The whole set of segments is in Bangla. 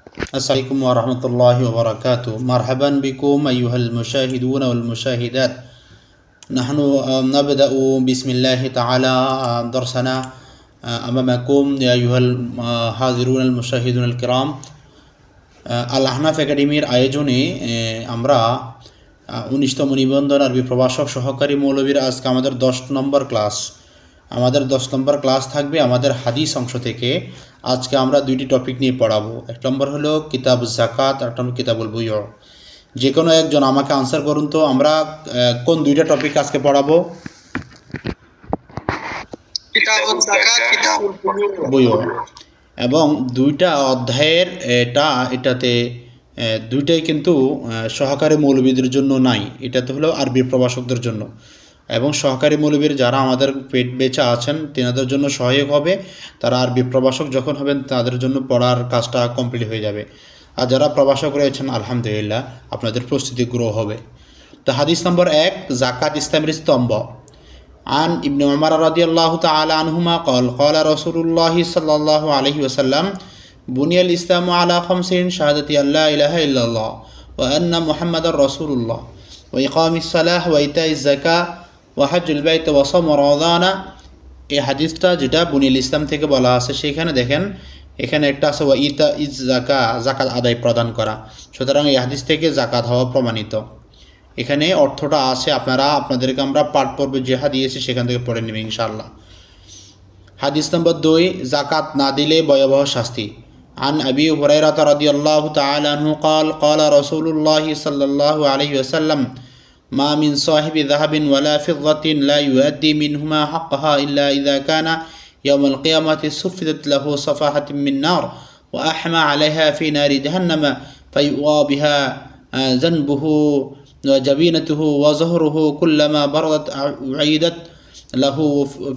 السلام عليكم ورحمة الله وبركاته. مرحبا بكم أيها المشاهدون والمشاهدات. نحن نبدأ بسم الله تعالى درسنا أمامكم يا أيها الحاضرون المشاهدون الكرام. আল আহনাফ একাডেমির আয়োজনে আমরা 19তম নিবন্ধন আরবি প্রভাষক সহকারী মৌলবীর আজকে আমাদের 10 নম্বর ক্লাস। আমাদের 10 নম্বর ক্লাস থাকবে আমাদের হাদিস অংশ থেকে। আজকে আমরা দুইটি টপিক নিয়ে পড়াবো। এক নম্বর হলো কিতাব যাকাত, আর নম্বর কিতাবুল বুয়ু। যে কোনো একজন আমাকে আনসার করুন তো, আমরা কোন দুইটা টপিক আজকে পড়াবো? কিতাবুল যাকাত, কিতাবুল বুয়ু। এবং দুইটা অধ্যায়ের এটাতে দুইটাই কিন্তু সহকারী মৌলবীদের জন্য নাই, এটাতে হলো আরবি প্রভাষকদের জন্য। এবং সহকারী মৌলবীর যারা আমাদের পেট বেচা আছেন তেনাদের জন্য সহায়ক হবে। তারা আরবি প্রভাষক যখন হবেন তাদের জন্য পড়ার কাজটা কমপ্লিট হয়ে যাবে। আর যারা প্রভাষক রয়েছেন আলহামদুলিল্লাহ আপনাদের প্রস্তুতি গ্রো হবে। তো হাদিস নম্বর 1, যাকাত ইসলামের স্তম্ভ। عن ابن عمر رضي الله تعالى عنهما قال قال رسول الله صلى الله عليه وسلم بني الإسلام على 5: شهادة أن لا إله إلا الله وأن محمد رسول الله وإقام الصلاة وإيتاء الزكاة وحج البيت وصوم رمضان। এই হাদিসটা যেটা বুনিয়াল ইসলাম থেকে বলা আছে সেখানে দেখেন এখানে একটা আছে ওয়াইতা ইজ জাকা, জাকাত আদায় প্রদান করা। সুতরাং এই হাদিস থেকে জাকাত হওয়া প্রমাণিত। এখানে অর্থটা আছে, আপনাদেরকে আমরা পাঠ পর্বে যেহা দিয়েছি সেখান থেকে পড়ে নেবেন ইনশাআল্লাহ। হাদিস নম্বর 2, জাকাত না দিলে ভয়াবহ শাস্তি। عن أبي هريرة رضي الله تعالى عنه قال قال رسول الله صلى الله عليه وسلم ما من صاحب ذهب ولا فضة لا يؤدي منهما حقها إلا إذا كان يوم القيامة سفدت له صفاحة من نار وأحمى عليها في نار جهنم فيؤوى بها ذنبه وجبينته وظهره كلما بردت أعيدت له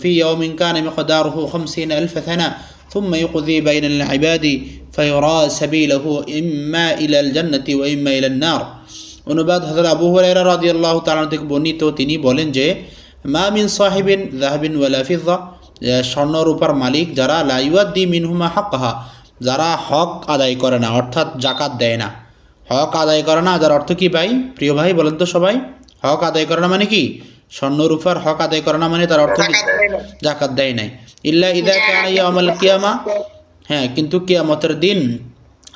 في يوم كان مقداره 50,000 سنة ثم يقضي بين العباد فيرى سبيله إما إلى الجنة وإما إلى النار। অনুবাদ হযরত আবু হুরায়রা রাদিয়াল্লাহু তাআলা থেকে বর্ণিত, তিনি বলেন যে মা মিন সাহিবিন যাহাবিন ওয়ালা ফিদ্দা, স্বর্ণ রূপার মালিক যারা লা ইউআদ্দি মিনহুমা হাক্কাহা, যারা হক আদায় করে না অর্থাৎ জাকাত দেয় না। হক আদায় করে না, যার অর্থ কি ভাই, প্রিয় ভাই বলেন তো সবাই? হক আদায় করে না মানে কি? স্বর্ণ রূপার হক আদায় করে না মানে তার অর্থ কি? জাকাত দেয় নাই। ইল্লা ইযা কানা ইয়াউমুল কিয়ামা, হ্যাঁ, কিন্তু কিয়ামতের দিন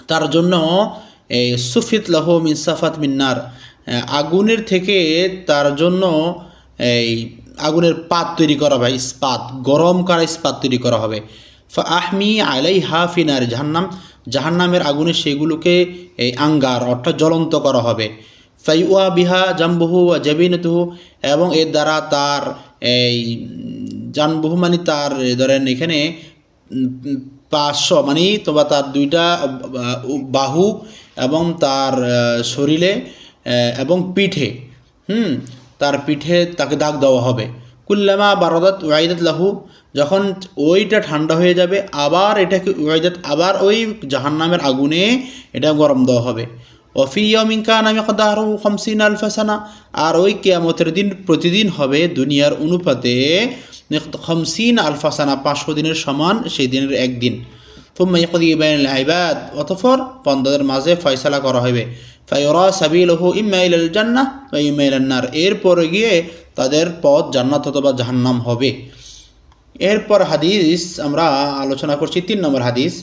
তার জন্য সুফিত লাহু মিন সাফাত মিন নার, আগুনের থেকে তার জন্য এই আগুনের পাত তৈরি করা হবে, ইস্পাত, গরম করা ইস্পাত তৈরি করা হবে। ফাহমি আলাইহা ফি নার জাহান্নাম, জাহান্নামের আগুনে সেগুলোকে এই আঙ্গার অর্থাৎ জ্বলন্ত করা হবে। ফাইওয়া বিহা জামবুহু ওয়া জাবিনাতুহু, এবং এর দ্বারা তার এই জানবুহু মানে তার ধরেন এখানে পার্শ্ব মানে তোবা তার দুইটা বাহু এবং তার শরীরে এবং পিঠে, তার পিঠে তাকে দাগ দেওয়া হবে। কুল্লামা বারাদাত ওয়াইদাত লাহু, যখন ওইটা ঠান্ডা হয়ে যাবে আবার এটাকে ওয়াইদাত, আবার ওই জাহান্নামের আগুনে এটা গরম দেওয়া হবে। ওফি ইয়াউমিন কানা মিকদারুহু 50,000 সানা, আর ওই কিয়ামতের দিন প্রতিদিন হবে দুনিয়ার অনুপাতে 50,000 সানা, 500 দিনের সমান সেই দিনের একদিন। থুম্মা ইয়াকদি বাইনাল ইবাদ, অতঃপর বান্দাদের মাঝে ফয়সালা করা হবে। ফায়ুরা সাবিলুহু ইম্মা ইলাল জান্নাহ ওয়া ইম্মা ইলান নার, এরপর গিয়ে তাদের পথ জান্নাত অথবা জাহান্নাম হবে। এরপর হাদিস আমরা আলোচনা করছি 3 নম্বর হাদিস।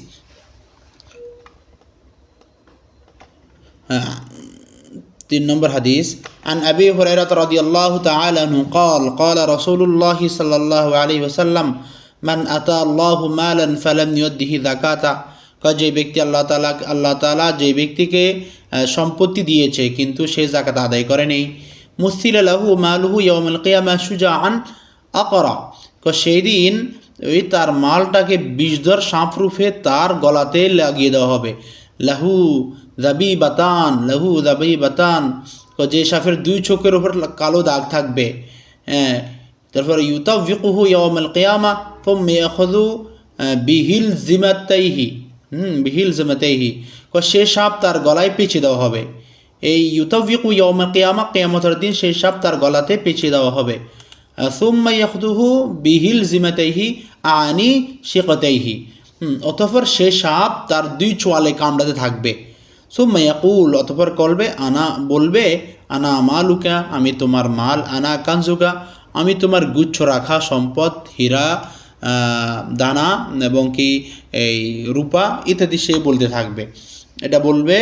3 নম্বর হাদিস। عن أبي هريرة رضي الله تعالى عنه قال قال رسول الله صلى الله عليه وسلم من أتى الله مالا فلم يؤده زكاة, যে ব্যক্তি আল্লাহ তাআলা যে ব্যক্তিকে সম্পত্তি দিয়েছে কিন্তু সে যাকাত আদায় করে নেই, মুসিলা লাহু মালুহু ইয়াউমুল কিয়ামা শুজাআন আকরা, সেই দিন ওই তার মালটাকে বিষধর সাঁপরূপে তার গলাতে লাগিয়ে দেওয়া হবে। লাহু যাবিবাতান, যে সাপের 2 চোখের উপর কালো দাগ থাকবে। তারপর ইউতাফিকুহু ইয়াউমুল কিয়ামা থুম্মা ইয়াখুযু বিহিলজিমাতাইহি, সে সাপ তার গলায় পেঁচিয়ে দেওয়া হবে। এই ইউতাফিকু ইয়াউমুল কিয়ামা, কিয়ামতের দিন সেই সাপ তার গলাতে পেঁচিয়ে দেওয়া হবে। সুম্মা ইয়াখুযুহু বিহিলজিমাতাইহি আনি শিকতাইহি, অতঃপর সে সাপ তার দুই চোয়ালে কামড়াতে থাকবে। সুম্মা ইয়াকুল, অতঃপর বলবে আনা মালুকা, আমি তোমার মাল, আনা কানজুকা, আমি তোমার গুচ্ছ রাখা সম্পদ, হীরা, দানা এবং কি এই রূপা ইত্যাদি সে বলতে থাকবে। এটা বলবে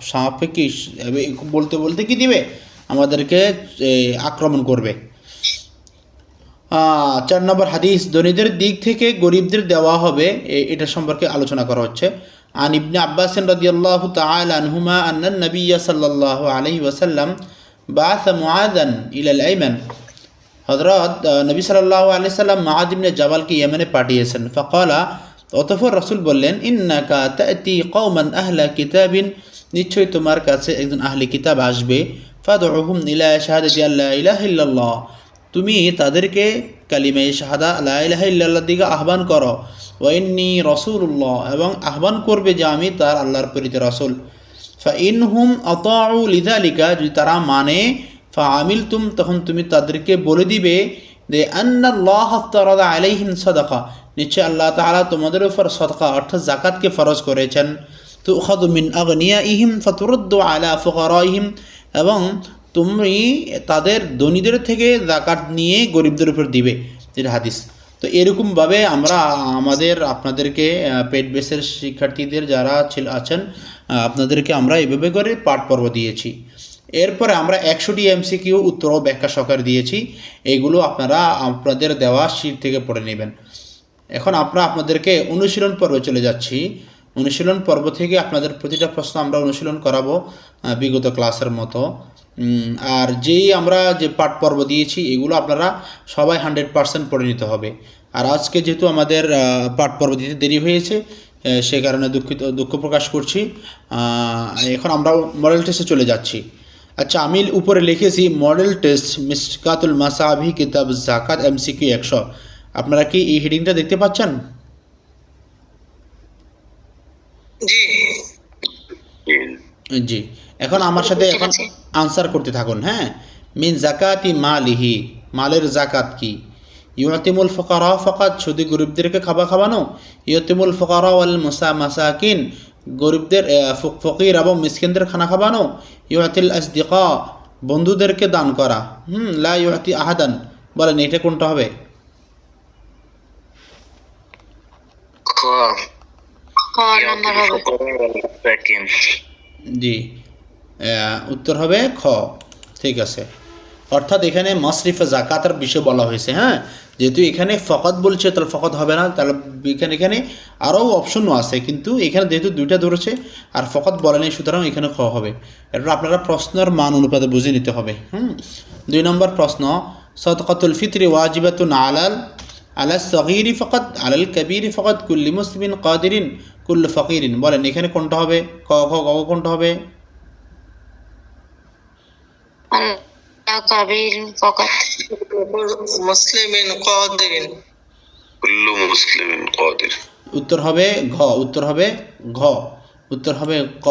সাপে কি বলতে বলতে কি দিবে, আমাদেরকে আক্রমণ করবে। 4 নম্বর হাদিস, ধনীদের দিক থেকে গরিবদের দেওয়া হবে, এটা সম্পর্কে আলোচনা করা হচ্ছে। আন ইবনে আব্বাস রাদিয়াল্লাহু তাআলা আনহুমা আন্না নবী সাল্লাল্লাহু আলাইহি ওয়াসাল্লাম বাআসা মুআযান ইলা আল-ইয়ামান, হযরত নবী সাল্লাল্লাহু আলাইহি সাল্লাম মুআয ইবনে জাবালকে ইয়েমেনে পাঠিয়েছেন। ফাকালা, অতঃপর রাসূল বললেন, ইন্নাকা তা'তি কওমান আহলা কিতাবিন, নিশ্চয়ই তোমার কাছে একজন আহলি কিতাব আসবে। ফাদউহুম ইলা শাহাদাতি আল্লা ইলাহা ইল্লাল্লাহ, তুমি তাদেরকে কালিমায়ে শাহাদা লা ইলাহা ইল্লাল্লাহ দিকে আহ্বান করো। ওয়া ইন্নী রাসূলুল্লাহ, এবং আহ্বান করবে যে আমি তার আল্লাহর প্রেরিত রাসূল। ফাইনহুম আতাউ লিযালিকা, যদি তারা মানে, ফাআমিলতুম, তখন তুমি তাদেরকে বলে দিবে যে আন্নাল্লাহ আফতারাদা আলাইহিম সাদাকা, নিশ্চয় আল্লাহ তাআলা তোমাদের উপর সাদকা অর্থাৎ যাকাতকে ফরজ করেছেন। তুখাযু মিন আগনিয়াইহিম ফাতুরদ্দু আলা ফুকারাইহিম, এবং তুমি তাদের ধনীদের থেকে যাকাত নিয়ে গরিবদের উপর দিবে, এটা হাদিস। তো এরকমভাবে আমরা আপনাদেরকে পেড বেসের শিক্ষার্থীদের যারা আছেন আপনাদেরকে আমরা এইভাবে করে পাঠ পর্ব দিয়েছি। এরপরে আমরা 100টি এমসিকিউ উত্তর ও ব্যাখ্যা সহকারে দিয়েছি, এইগুলো আপনারা আপনাদের দেওয়া শীট থেকে পড়ে নেবেন। এখন আপনাদেরকে অনুশীলন পর্বে চলে যাচ্ছি। অনুশীলন পর্ব থেকে আপনাদের প্রতিটা প্রশ্ন আমরা অনুশীলন করাবো বিগত ক্লাসের মতো। আর আমরা যে পাঠ পর্ব দিয়েছি এগুলো আপনারা সবাই 100% পড়ে নিতে হবে। আর আজকে যেহেতু আমাদের পাঠ পর্ব দিতে দেরি হয়েছে, সে কারণে দুঃখ প্রকাশ করছি। এখন আমরা মডেল টেস্টে চলে যাচ্ছি। আচ্ছা, আমি উপরে লিখেছি মডেল টেস্ট মিশকাতুল মাসাবি কিতাব যাকাত এমসিকিউ 100। আপনারা কি এই হেডিংটা দেখতে পাচ্ছেন? জি। এখন আমার সাথে এখন আনসার করতে থাকুন। হ্যাঁ, মিন যাকাতি মালিহি, মালের যাকাত কি? ইউতিমুল ফুকারা ফাকাত, শুধু গরিবদেরকে খাওয়ানো। ইউতিমুল ফুকারা ওয়াল মাসাকিন, গরিবদের ফকির এবং মিসকিনদের খানা খাওয়ানো। ইউতিল আসদিকা, বন্ধুদেরকে দান করা। লা ইউতি আহাদান, বলেন এটা কোনটা হবে? জি, উত্তর হবে খ। ঠিক আছে, অর্থাৎ এখানে মাসরিফে যাকাতের বিষয় বলা হয়েছে। হ্যাঁ, যেহেতু এখানে ফকত বলছে তাহলে ফকত হবে না, তাহলে এখানে আরও অপশনও আছে, কিন্তু এখানে যেহেতু দুইটা ধরেছে আর ফকত বলে নেই, সুতরাং এখানে খ হবে। এটা আপনারা প্রশ্নের মান অনুপাতে বুঝে নিতে হবে। 2 নম্বর প্রশ্ন, সাদকাতুল ফিতরি ওয়াজিবাতুন আলা সগীরি ফাকাত আলাল কাবীরি ফাকাত কুল্লি মুসলিমিন কাদিরিন কুল্লু ফকিরিন, বলেন এখানে কোনটা হবে? ক কোনটা হবে? উত্তর হবে ঘ। উত্তর হবে ক,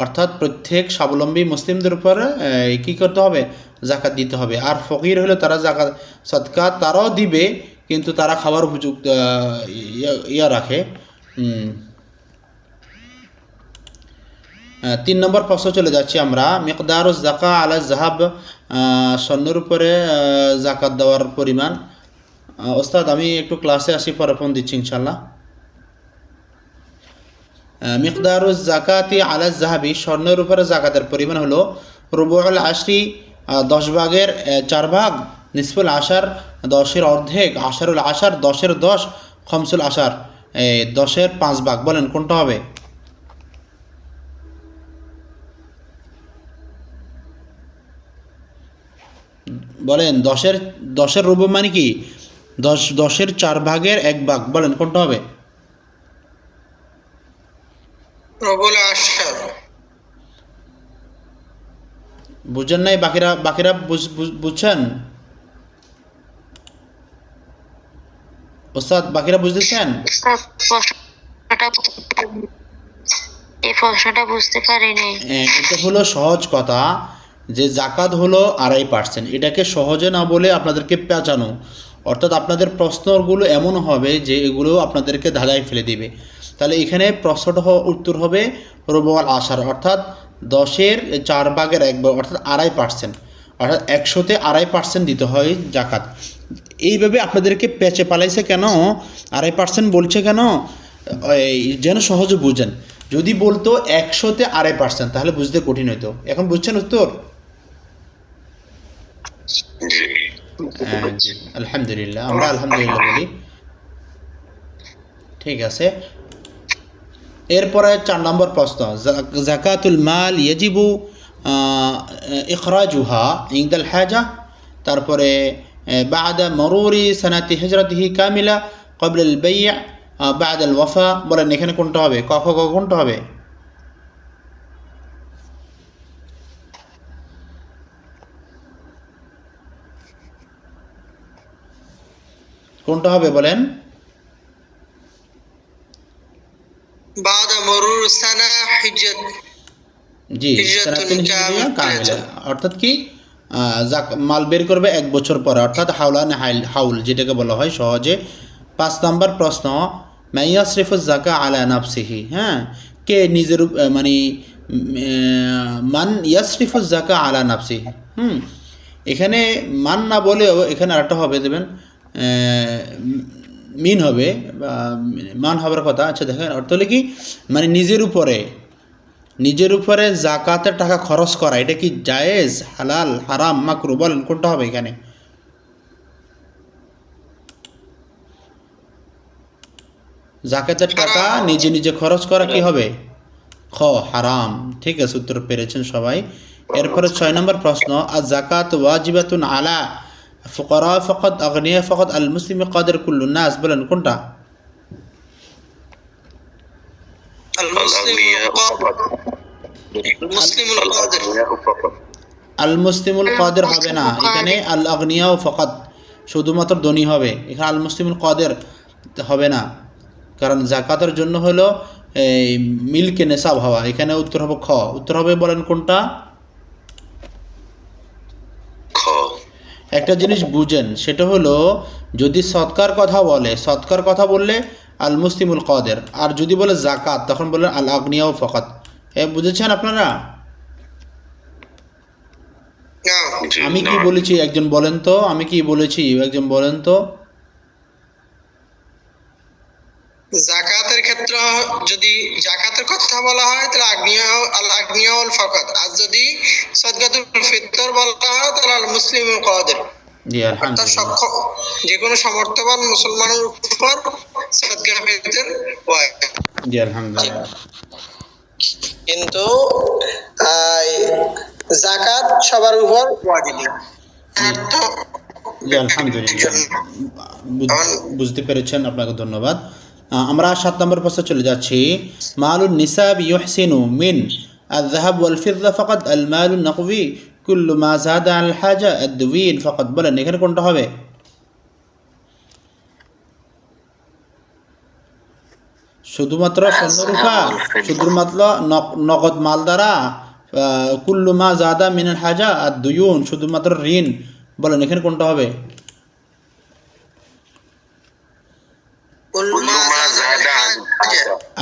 অর্থাৎ প্রত্যেক স্বাবলম্বী মুসলিমদের উপর কি করতে হবে? যাকাত দিতে হবে। আর ফকির হলে তারা যাকাত সদকা তারাও দিবে, কিন্তু তারা খাবার উপযুক্ত রাখে। 3 নম্বর প্রশ্ন চলে যাচ্ছি আমরা। মিকদারুজ যাকা আলা যাহাব, স্বর্ণের উপরে যাকাত দেওয়ার পরিমাণ। ওস্তাদ আমি একটু ক্লাসে আসি, পরে ফোন দিচ্ছি ইনশাল্লাহ। মিকদারুজ যাকাতি আলা যাহাবি, স্বর্ণের উপরে যাকাতের পরিমাণ হলো রুবুল আশরি, 10 ভাগের 4 ভাগ, নিসফুল আশার, 10-এর অর্ধেক, আশারুল আশার, 10-এর 10, খমসুল আশার, 10-এর 5 ভাগ। বলেন কোনটা হবে? বলেন 10-এর রুবু মানে কি? 10-এর 4 ভাগের 1 ভাগ। বলেন কোনটা হবে? রুবুল আশর। বুঝেন নাই? বাকিরা বুঝছেন? ওস্তাদ বাকিরা বুঝতেছেন? এই প্রশ্নটা বুঝতে পারিনি। এটা হলো সহজ কথা যে যাকাত হলো 2.5%। এটাকে সহজে না বলে আপনাদেরকে পেঁচানো, অর্থাৎ আপনাদের প্রশ্নগুলো এমন হবে যে এগুলো আপনাদেরকে ধাঁধায় ফেলে দিবে। তাহলে এখানে প্রশ্নটা উত্তর হবে রুবুল আশার, অর্থাৎ 10-এর 4/1 অর্থাৎ 2.5%, অর্থাৎ 100-তে 2.5% দিতে হয় জাকাত। এইভাবে আপনাদেরকে পেঁচে পালাইছে কেন, 2.5% বলছে কেন, যেন সহজে বুঝেন। যদি বলতো 100-তে 2.5% তাহলে বুঝতে কঠিন হতো। এখন বুঝছেন উত্তর? জি, আলহামদুলিল্লাহ, আমরা আলহামদুলিল্লাহ বলি। ঠিক আছে, এরপরে 4 নম্বর প্রশ্ন, জাকাতুল মাল ইয়াজিবু ইখরাজুহা ইনদাল হাজা, তারপরে বাদা মরুরি সানাতি হিজরতিহি কামিলা ক্বাবলা আল বাই' বাদা আল ওয়াফা। বলেন এখানে কোনটা হবে, ক খ কোনটা হবে? কোনটা হবে বলেন? বাদা মরুর সানা হিজত, জি, সানাতুল হিজরিয়া কামিলা, অর্থাৎ কি মাল বের করবে 1 বছর পরে, অর্থাৎ হাওলান হাউল যেটাকে বলা হয় সহজে। 5 নম্বর প্রশ্ন, মাইয়াসরিফুজ যাকা আলা নাফসিহি, হ্যাঁ, কে নিজের মানে মান ইয়াসরিফুজ যাকা আলা নাফসিহি। এখানে মান না বলেও এখানে আরেকটা হবে, দেবেন মিন হবে বা মান হবার কথা। আচ্ছা দেখেন, অর্থ হলে কি, মানে নিজের উপরে জাকাতের টাকা খরচ করা, এটা কি জায়েজ, হালাল, হারাম, মাকরু? বলেন কোনটা হবে এখানে? জাকাতের টাকা নিজে খরচ করা কি হবে? খ, হারাম। ঠিক আছে, উত্তর পেরেছেন সবাই। এরপরে 6 নম্বর প্রশ্ন, আজ জাকাত ওয়াজিবাতুন আলা ফুকারা ফাকাত আগনিয়া ফাকাত আল মুসলিম কাদের কুল্লু নাস। বলেন কোনটা? আল মুসলিমুল কাদের হবে না, এখানে আল আগনিয়াও ফাকাত, শুধুমাত্র ধনী হবে। এখানে আল মুসলিমুল কাদের হবে না, কারণ জাকাতের জন্য হলো এই মিল্কে নেশাব হওয়া। এখানে উত্তর হবে খ। উত্তর হবে, বলেন কোনটা? একটা জিনিস বুঝেন, সেটা হলো যদি সৎকার কথা বললে আল মুসলিমুল কাদের, আর যদি বলে জাকাত তখন বললেন আল আগনিয়াও ফাকাত। বুঝেছেন আপনারা? আমি কি বলেছি একজন বলেন তো, আমি কি বলেছি একজন বলেন তো? জাকাতের ক্ষেত্রে যদি জাকাতের কথা বলা হয় তাহলে আগনিয়াউল ফাকাত, আর যদি সাদকাতুল ফিতর বলা হয় তাহলে আল মুসলিমুল কাদের। জি, আলহামদুলিল্লাহ, যে কোনো সমর্থবান মুসলমানের উপর সাদকা ফিতর ওয়াজিব। জি, আলহামদুলিল্লাহ, কিন্তু যাকাত সবার উপর ওয়াজিব। জি, আলহামদুলিল্লাহ, বুঝতে পেরেছেন, আপনাকে ধন্যবাদ। আমরা 7 নম্বর প্রশ্নে চলে যাচ্ছি। মালুন নিসাব ইউহসিনু মিন আয-যাহাব ওয়াল ফিদ্দা ফাকাত আল মালুন নাকবি কুল্লু মা যাদা আল হাজা আদ-দুবিন ফাকাত। বলেন এখানে কোনটা হবে? শুধুমাত্র স্বর্ণরূপা, শুধুমাত্র নগদ মাল দ্বারা, কুল্লু মা যাদা মিনাল হাজা আদ-দুয়ুন, শুধুমাত্র ঋণ। বলেন এখানে কোনটা হবে?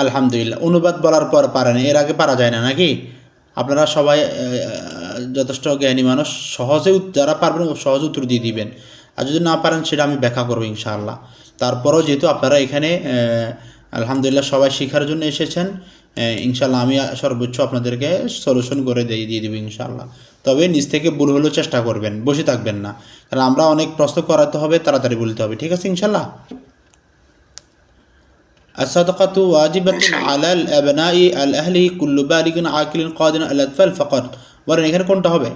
আলহামদুলিল্লাহ, অনুবাদ বলার পর পারেন, এর আগে পারা যায় না নাকি? আপনারা সবাই যথেষ্ট জ্ঞানী মানুষ, সহজে যারা পারবেন সহজে উত্তর দিয়ে দিবেন, আর যদি না পারেন সেটা আমি ব্যাখ্যা করবো ইনশাআল্লাহ। তারপরেও যেহেতু আপনারা এখানে আলহামদুলিল্লাহ সবাই শেখার জন্য এসেছেন, ইনশাআল্লাহ আমি সর্বোচ্চ আপনাদেরকে সলিউশন করে দিয়ে দেবো ইনশাআল্লাহ। তবে নিজ থেকে ভুল হলেও চেষ্টা করবেন, বসে থাকবেন না, কারণ আমরা অনেক প্রশ্ন করাতে হবে, তাড়াতাড়ি বলতে হবে। ঠিক আছে ইনশাআল্লাহ। الصدقة واجبة على الأبناء الأهل كل بالغ عاقل قادر على الأطفال فقط। বলেন এখানে কোনটা হবে?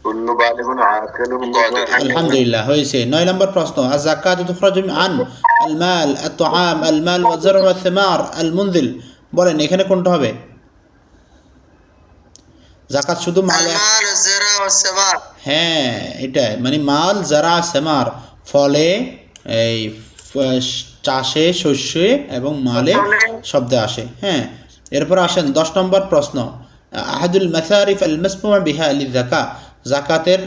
কুল্লু বালিগুন আকিলুন কাদির। আলহামদুলিল্লাহ, হয়েছে। 9 নম্বর প্রশ্ন, আয-যাকাতু তুখরাজু আন আল-মাল আত-তুআম আল-মাল ওয়াজ-যার'ু ওয়াথ-থিমার আল-মুনজিল। বলেন এখানে কোনটা হবে? যাকাত শুধু মাল, যারা ও সামার, হ্যাঁ এটা মানে মাল, যারা, সামার, ফলে, এই চাষে, শস্যে এবং মালে শব্দে আসে। হ্যাঁ, এরপর আসেন 10 নম্বর প্রশ্ন, আহাদুল মাসারিফ আল মাসমুআ বিহা লিযাকা। যাকাতের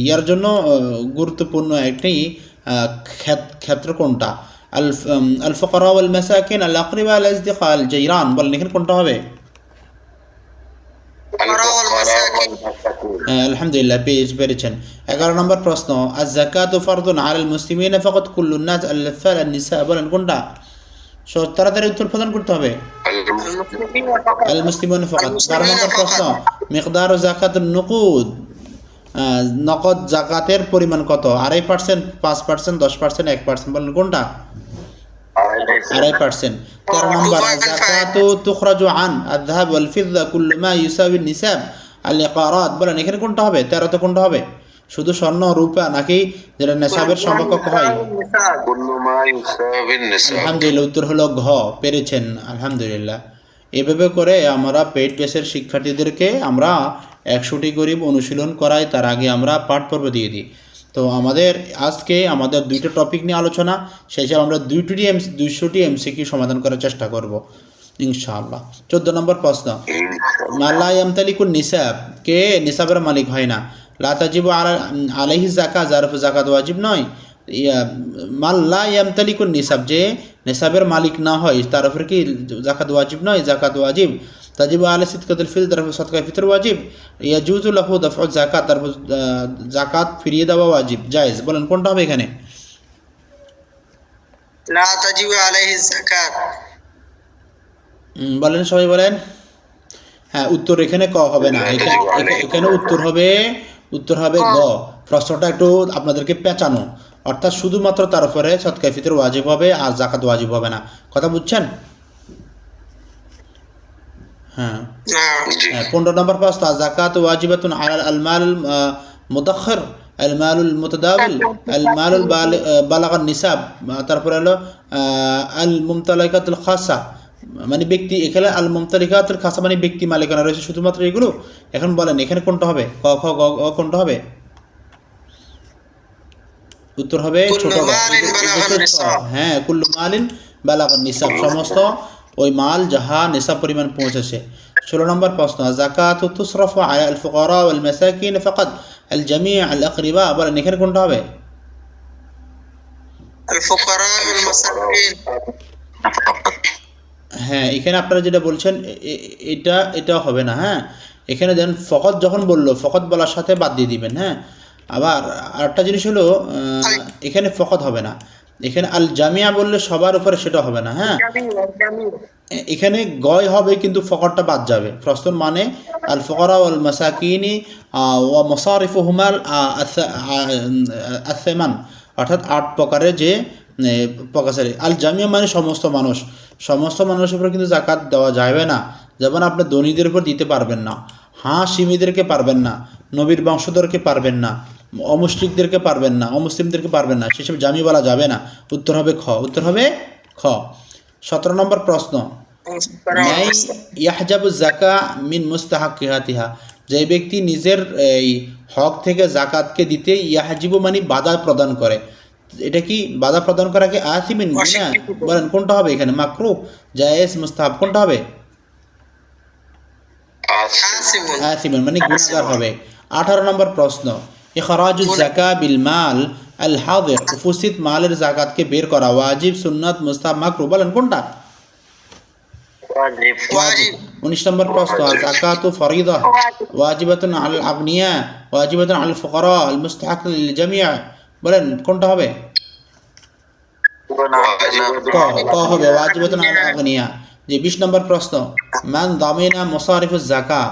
ইয়ার জন্য গুরুত্বপূর্ণ একটি ক্ষেত্র কোনটা? আল ফুকারা ওয়াল মাসাকিন, আল আকরিবা, আল আসদিকা, আল জাইরান, বলেন এখানে কোনটা হবে? আলহামদুলিল্লাহ পেরেছেন। 11 নম্বর প্রশ্ন, আয-যাকাতু ফারদুন আলাল মুসলিমিনা ফাকাত কুল্লুন নাস আল-আতফাল আন-নিসা, বলেন কোনটা? তাড়াতাড়ি উত্তর প্রদান করতে হবে। আল মুসলিমিনা ফাকাত। 12 নম্বর প্রশ্ন, মিকদারু যাকাতুন নুকুদ, নগদ যাকাতের পরিমাণ কত? 2.5%, 5%, 10%, 1%, বলেন কোনটা? 2.5%। 13 নম্বর, যাকাতু তুখরাজু আন আয-যাহাব ওয়াল ফিদ্দা কুল্লু মা ইউসাউই নিসাব আল-ইকারাত, বলেন এখানে কোনটা হবে? 13তে কোনটা হবে? শুধু স্বর্ণ রূপা নাকি যেটা নেশাবের সমকক্ষ হয়? আলহামদুলিল্লাহ উত্তর হলো ঘ, পেরেছেন আলহামদুলিল্লাহ। এভাবে করে আমরা পেইড বেসের শিক্ষার্থীদেরকে আমরা 100টি গরিব অনুশীলন করাই, তার আগে আমরা পাঠ পর্ব দিয়ে দিই। তো আজকে আমাদের 2টা টপিক নিয়ে আলোচনা, সেই হিসাবে আমরা 200টি এমসিকিউ সমাধান করার চেষ্টা করব ইনশাআল্লাহ। 14 নম্বর প্রশ্ন, লা ইয়ামতালিকুন নিসাব, কে নিসাবের মালিক হয় না? লা তাজিবু আলাইহি যাকাত, যার উপর যাকাত ওয়াজিব নয়। মান লা ইয়ামতালিকুন নিসাব, যে নিসাবের মালিক না হয় তার উপর কি যাকাত ওয়াজিব নয়? যাকাত ওয়াজিব। তাজিবু আলা সিদকাতুল ফিতর, তার উপর সদকা ফিতর ওয়াজিব। ইয়াজুজু লাহু দাফউ যাকাত, তার উপর যাকাত ফিরিয়ে দেওয়া ওয়াজিব, জায়েজ, বলেন কোনটা হবে এখানে? লা তাজিবু আলাইহি যাকাত, বলেন সবাই বলেন। হ্যাঁ, উত্তর এখানে ক হবে না, এখানে উত্তর হবে গ। প্রশ্নটা একটু আপনাদেরকে পেঁচানো, অর্থাৎ শুধুমাত্র তার উপরে সদকা ফিতর ওয়াজিব হবে আর যাকাত ওয়াজিব হবে না। কথা বুঝছেন? হ্যাঁ। 15 নম্বর প্রশ্ন, যাকাত ওয়াজিবাতুন আলাল আল-মাল মুদাখ্খির, আল-মালুল মুতাদাবিল, আল-মালুল বালাগান নিসাব, তারপরে হলো আল-মুমতালিকাতুল খাসা, মানে ব্যক্তি, এখানে আল মুমতালিকাতুল খাসা মানে ব্যক্তি মালিকানা রয়েছে শুধুমাত্র এগুলো। এখন বলেন এখানে কোনটা হবে? ক, খ, গ, কোনটা হবে? উত্তর হবে ছোট গ। হ্যাঁ, কুল্লু মালিন বালাগান নিসাব, সমস্ত ওই মাল যাহা নিসাব পরিমাণ পৌঁছেছে। 16 নম্বর প্রশ্ন, যাকাতু তুসরাফু আলা আল ফুকারা ওয়াল মাসাকিন ফাকাত আল জামি' আল আকরিবা, বলেন এখানে কোনটা হবে? আল ফুকারা ওয়াল মাসাকিন। হ্যাঁ, এখানে আপনারা যেটা বলছেন এটা হবে না। হ্যাঁ, এখানে দেন ফকত, যখন বললো ফকত বলার সাথে বাদ দিয়ে দিবেন। হ্যাঁ, আবার আরেকটা জিনিস হলো, এখানে ফকত হবে না, এখানে আল জামিয়া বললে সবার উপরে সেটা হবে না। হ্যাঁ, এখানে গয় হবে কিন্তু ফকরটা বাদ যাবে। প্রশ্ন মানে আল ফুকারা ওয়াল মাসাকিনি ওয়া মাসারিফুহুমা আস-সামান, অর্থাৎ 8 প্রকারের যে প্রকারে। আল জামিয়া মানে সমস্ত মানুষের উপর কিন্তু যাকাত দেওয়া যাবে না। যেমন আপনি ধনীদের উপর দিতে পারবেন না, হাশিমিদেরকে পারবেন না, নবীর বংশধরকে পারবেন না, অমুসলিকদেরকে পারবেন না, অমুসলিমদেরকে পারবেন না, সেসব জামি বলা যাবে না। উত্তর হবে খ। 17 নম্বর প্রশ্ন, মাই ইয়াহজাবু যাকা মিন মুস্তাহাক্কিহাতিহা, যে ব্যক্তি নিজের এই হক থেকে যাকাতকে দিতে ইয়াহজিবু মানে বাধা প্রদান করে, এটা কি বাধা প্রদান করা কি আসিমিন গুনাহ? বলেন কোনটা হবে এখানে? মাকরুহ, জায়েজ, মুস্তাহাব, কোনটা হবে? আসিমিন মানে গুনাহগার হবে। 18 নম্বর প্রশ্ন, ইখরাজুজ যাকা বিল মাল আল হাদির, উপস্থিত মালের যাকাতকে বের করা ওয়াজিব, সুন্নাত, মুস্তাহাব, মাকরুহ, বলেন কোনটা? ওয়াজিব। 19 নম্বর প্রশ্ন, যাকাতু ফরিদা ওয়াজিবাতুন আলাল আগনিয়া, ওয়াজিবাতুন আলাল ফুকারা, আল মুস্তাহাক লিল জামিয়া, বলেন কোনটা হবে? ক হবে, ওয়াজিবাতুন আলাল আগনিয়া। যে 20 নম্বর প্রশ্ন, মান দামিনা মুসারিফুজ যাকা,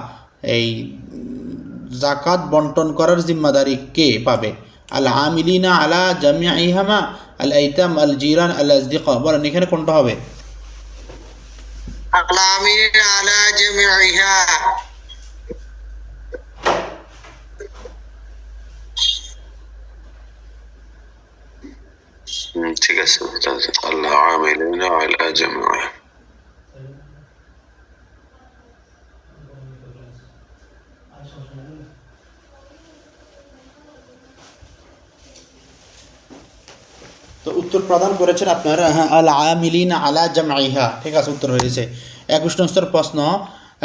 এই যাকাত বন্টন করার জিম্মাদারি কে পাবে? আল আমিলিনা আলা জামিইহামা, আল আইতাম, আল জিরান, আল আসদিকা, বলেন এখানে কোনটা হবে? আল আমিলিনা আলা জামিইহা। ঠিক আছে, আল্লাহ আমিলিনা আলা জামিইহা। তো উত্তর প্রদান করেছেন আপনারা আল আমিলিনা আলা জামইহা, ঠিক আছে, উত্তর হয়েছে। 21 নম্বর প্রশ্ন,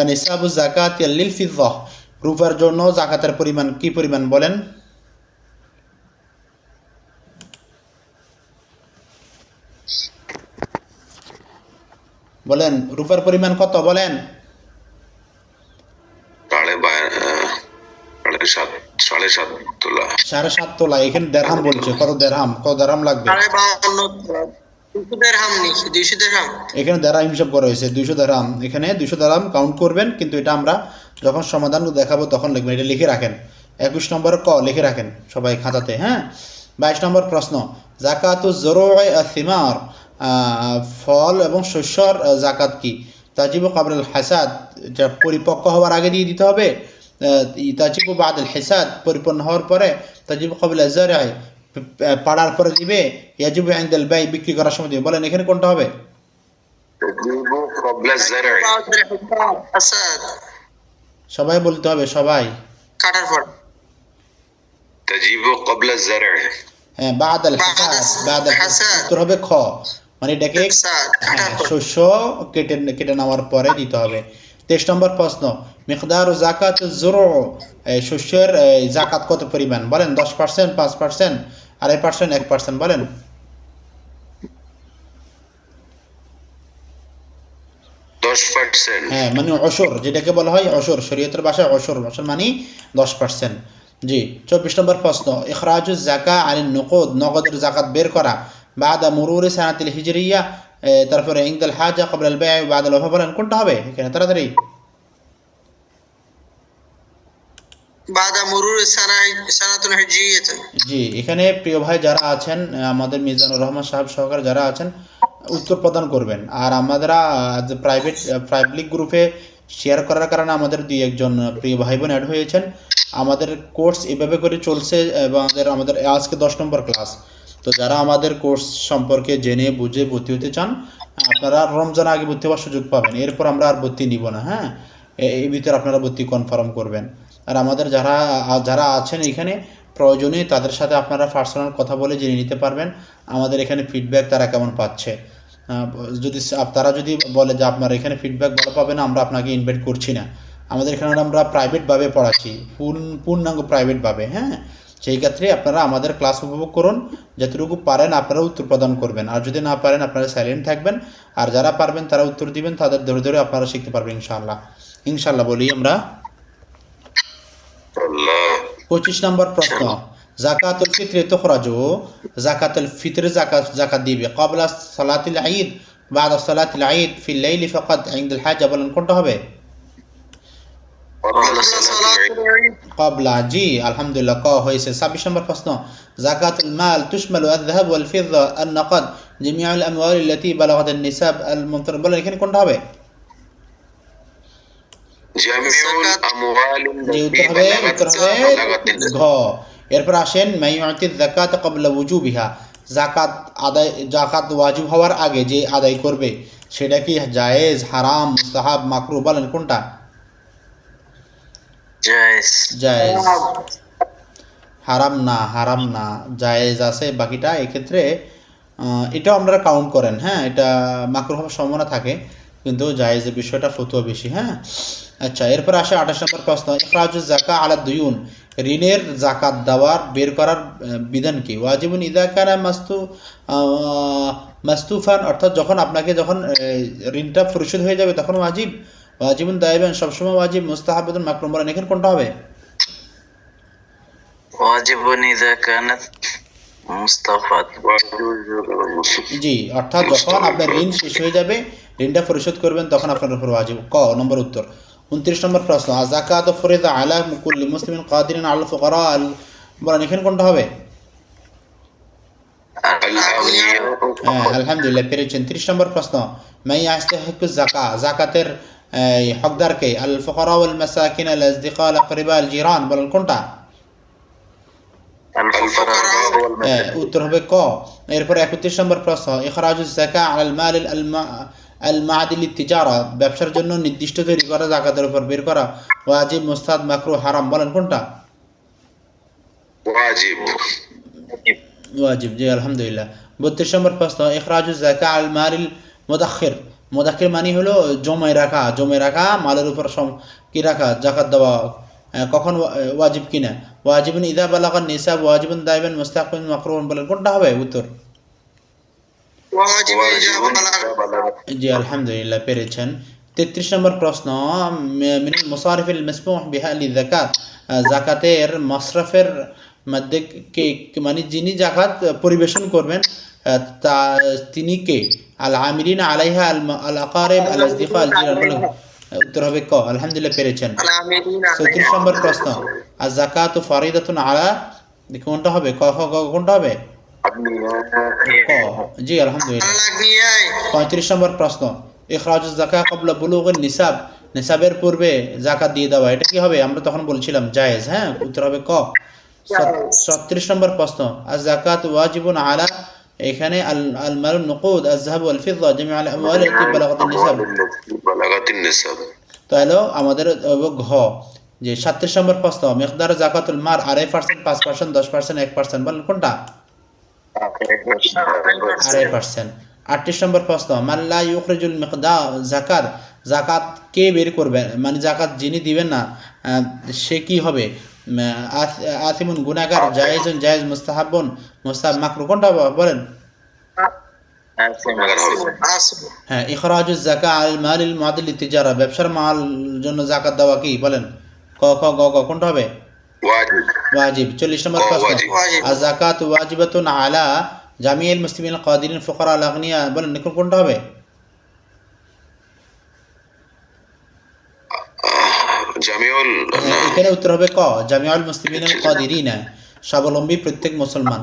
নিসাবু যাকাত লিল ফিদ্দাহ, রূপার জন্য যাকাতের পরিমাণ কি পরিমাণ, বলেন? বলেন রূপার পরিমাণ কত বলেন? 7.5 তোলা। 7.5 তোলা। এখানে দেরহাম বলছে, কত দেরহাম, কত দেরহাম লাগবে? 200 দিরহাম নি, 200 দিরহাম। এখানে দেরহাম হিসাব করা হয়েছে, 200 দেরহাম। এখানে 200 দেরহাম কাউন্ট করবেন, কিন্তু এটা আমরা যখন সমাধান দেখাবো তখন লিখবেন। এটা লিখে রাখেন, 21 নম্বর ক লিখে রাখেন সবাই খাতাতে। হ্যাঁ, 22 নম্বর প্রশ্ন, জাকাতুজ জরুই আস-সিমার, ফল এবং শস্যর জাকাত কি? তাজিবু ক্বাবলাল হাসাদ, এটা পরিপক্ক হওয়ার আগে দিয়ে দিতে হবে। তাজিবু বাদাল হিসাদ, পরিপূর্ণ হওয়ার পরে। তাজিবু ক্বাবলা জারই, পাড়ার পরে দিবে। ইয়াজিবু ইনদাল বাই, বিক্রি করার সময় দিবে। বলেন এখানে কোনটা হবে? تجيبه قبل الزرع. হাসাদ, সবাই বলতে হবে, সবাই। কাটার পর। تجيبه قبل الزرع. হ্যাঁ, বাদাল হাসাদ, বাদাল হাসাদ উত্তর হবে খ, মানে এটাকে হ্যাঁ শস্য কেটে নেওয়ার পরে দিতে হবে। 23 নম্বর প্রশ্ন, মিকদার জাকাত জুরু, শস্যের জাকাত কত পরিমাণ? বলেন 10%, 5%, 2.5%, 1%? বলেন। 10%. হ্যাঁ, মানে অসর, যেটাকে বলা হয় অসর, শরীয়তের ভাষায় অসর। অসর মানে 10%। জি। 24 নম্বর প্রশ্ন, ইখরাজুজ জাকা আলিন নুকুদ, নগদের জাকাত বের করা, বাদা মুরুরি সানাতিল হিজরিয়া, তারপরে ইনদাল হাজা ক্বাবলাল বায় বাদাল ওয়াফা। বলেন কোনটা হবে এখানে তাড়াতাড়ি? বাদা মুরুর সানাতুল হিজরিয়াত। জি, এখানে প্রিয় ভাই যারা আছেন, আমাদের মিজানুর রহমান সাহেব সহকারে যারা আছেন, উত্তর প্রদান করবেন। আর আমাদের প্রাইভেট গ্রুপে শেয়ার করার কারণে আমাদের 2-1 প্রিয় ভাই বোন অ্যাড হয়েছেন। আমাদের কোর্স এভাবে করে চলছে এবং আমাদের আজকে 10 নম্বর ক্লাস। তো যারা আমাদের কোর্স সম্পর্কে জেনে বুঝে ভর্তি হতে চান, আপনারা রমজান আগে ভর্তি হওয়ার সুযোগ পাবেন। এরপর আমরা আর ভর্তি নিব না। হ্যাঁ, এই ভিতরে আপনারা ভর্তি কনফার্ম করবেন। আর আমাদের যারা আছেন এখানে, প্রয়োজনে তাদের সাথে আপনারা পার্সোনাল কথা বলে জেনে নিতে পারবেন আমাদের এখানে ফিডব্যাক তারা কেমন পাচ্ছে। যদি তারা যদি বলে যে আপনার এখানে ফিডব্যাক ভালো পাবে না, আমরা আপনাকে ইনভাইট করছি না। আমাদের এখানে আমরা প্রাইভেটভাবে পড়াচ্ছি, পূর্ণাঙ্গ প্রাইভেটভাবে। হ্যাঁ, সেই ক্ষেত্রে আপনারা আমাদের ক্লাস উপভোগ করুন, যতটুকু পারেন আপনারা উত্তর প্রদান করবেন। আর যদি না পারেন আপনারা সাইলেন্ট থাকবেন। আর যারা পারবেন তারা উত্তর দিবেন, তাদের ধরে ধরে আপনারা শিখতে পারবেন ইনশাআল্লাহ। ইনশাআল্লাহ বলি আমরা। 25 নম্বর প্রশ্ন, জাকাতুল ফিতরে তুখরাজু, জাকাতুল ফিতরে জাকাত দিবে ক্বাবলা সালাতিল ঈদ, বাদা সালাতিল ঈদ, ফিল লাইলি ফাকাত, ইনদাল হাজা। বলেন কোনটা হবে? ক্বাবলা। জি, আলহামদুলিল্লাহ, ক হয়েছে। 26 নম্বর প্রশ্ন, জাকাতুল মাল তুশমালু আয-যাহাব ওয়াল ফিদ্দা, আন-নাকদ, জামিউল আমওয়াল আল্লাতী বালাগাত আন-নিসাব আল-মুমতার। বলেন এখানে কোনটা হবে? জামিউল আমওয়াল উত্তর হবে ঘ। এরপর আসেন, মাইউতিজ যাকাত ক্বাবলা ওয়ুজুবিহা, জাকাত ওয়াজিব হওয়ার আগে যে আদায় করবে সেটা কি জায়েজ, হারাম, মুস্তাহাব, মাকরুহ? বলেন কোনটা? জায়েজ। জায়েজ। হারাম না, হারাম না, জায়েজ আছে বাকিটা। এক্ষেত্রে এটাও আপনারা কাউন্ট করেন। হ্যাঁ, এটা মাকরুহ হওয়ার সম্ভাবনা থাকে, কিন্তু জায়েজের বিষয়টা ফতোয়া বেশি। হ্যাঁ, আচ্ছা। এরপর আসে 28 নম্বর প্রশ্ন, ইখরাজুজ জাকা আলা দুয়ুন, ঋণের জাকাত দেওয়ার বের করার বিধান কি? ওয়াজিবুন ইযা কানা মাস্তুফান, অর্থাৎ যখন ঋণটা পরিশোধ হয়ে যাবে তখন ওয়াজিব। ওয়াজিবুন দায়িবান, সবসময় ওয়াজিব। মুস্তাহাবুন, মাকরুহ। বলেন এখানে কোনটা হবে? ওয়াজিবুন ইযা কানাত মুস্তাফাত। জি, অর্থাৎ যখন আপনার ঋণ শেষ হয়ে যাবে, ঋণটা পরিশোধ করবেন, তখন আপনার উপর ওয়াজিব। ক নম্বর উত্তর। 29 নম্বর প্রশ্ন, যাকাত ফরিদা আলা কুল্লি মুসলিমিন কাদিরিন আল ফুকারা। বলেন এখানে কোনটা হবে? আলহামদুলিল্লাহ, পেরেছেন। 30 নম্বর প্রশ্ন, মান ইয়াস্তাহিকুজ যাকা, জাকাতের হকদারকে? আল ফুকারা ওয়াল মাসাকিন আল আসদিকা আল আকরিবা আল জিরান। বলেন কোনটা? উত্তর হবে ক। এরপর 31 নম্বর প্রশ্ন, ইখরাজুজ যাকা আল মাল আল মাদিল তিজারা, ব্যবসার জন্য নির্দিষ্ট তৈরি করা জাকাতের উপর বের করা ওয়াজিব, মুস্তাহাব, মাকরুহ, হারাম। বলেন কোনটা? ওয়াজিব। ওয়াজিব। জি, আলহামদুলিল্লাহ। 32 নম্বর প্রশ্ন, ইখরাজুজ যাকা আল মালিল মুদাখির, মুদাখির মানে হলো জমে রাখা মালের উপর কি রাখা, জাকাত দেওয়া কখন ওয়াজিব কিনা? ওয়াজিবুন ইযা বালাগান নিসাব, ওয়াজিবুন দায়িবান, মুস্তাহাবুন, মাকরুহ। বলেন কোনটা হবে উত্তর? ওয়াজিব واجب ইজা إذا بلغ জি আলহামদুলিল্লাহ পেরেছেন। 33 নম্বর প্রশ্ন, মিনাল মুসারিফিল মাসমুহ বিহা লিযাকাত, যাকাতের মাসরাফের মধ্যে কে মানে যিনি যাকাত পরিবেশন করবেন তা তিনি কে? আল আমিলিনা আলাইহা আল আকারিব আল আসদিকা আল জিরান, বলুন উত্তর হবে ক। আলহামদুলিল্লাহ পেরেছেন। আমিন 34 নম্বর প্রশ্ন, আজ যাকাতু ফারিদাতুন আলা, কোনটা হবে? ক খ গ কোনটা হবে? ক। জি আলহামদুলিল্লাহ। আলাগনিয়ায় 35 নম্বর প্রশ্ন, ইখরাজুজ যাকাত ক্বাবলা বুলুগিন নিসাব, নিসাবের পূর্বে যাকাত দিয়ে দেওয়া, এটা কি হবে? আমরা তখন বলছিলাম জায়েজ। হ্যাঁ, উত্তর হবে ক। 36 নম্বর প্রশ্ন, আজ যাকাত ওয়াজিবুন আলা, এখানে আল মালুন নুকুদ আজ যাহাব ওয়াল ফিদ্দা জামি আল আমওয়াল আল্লাতী বালাগাত নিসাব, بلغت النسب তাহলে আমাদের ঘ। যে 37 নম্বর প্রশ্ন, মিকদার যাকাতুল মার 2.5%, 5%, 10%, 1%, বলেন কোনটা? 2.5%। 38 নম্বর প্রশ্ন, মাল্লা ইউখরিজুল মিকদার যাকাত, যাকাত কে বের করবে, মানে যাকাত যিনি দিবেন না সে কি হবে? আথিমুন গুনাহগার, জায়েজুন জায়েজ, মুস্তাহাবুন মুস্তাহাব, মাকরুহ, কোনটা বলেন? হ্যাঁ, ইখরাজুজ যাকাত আল মালিল মুআদ্দিল লিতিজারা, ব্যবসার মাল জন্য যাকাত দেওয়া কি? বলেন ক খ গ গ কোনটা হবে? واجب ওয়াজিব। 40 নম্বর প্রশ্ন, ওয়াজিব। আজ যাকাত ওয়াজিবাতুন আলা জামিউল মুসলিমিন কাদিরিন ফুকারা আল আগনিয়া, বলেন এখন কোনটা হবে? জামিউল এখানে উত্তর হবে ক, জামিউল মুসলিমিন আল কাদিরিনা, স্বাবলম্বী প্রত্যেক মুসলমান।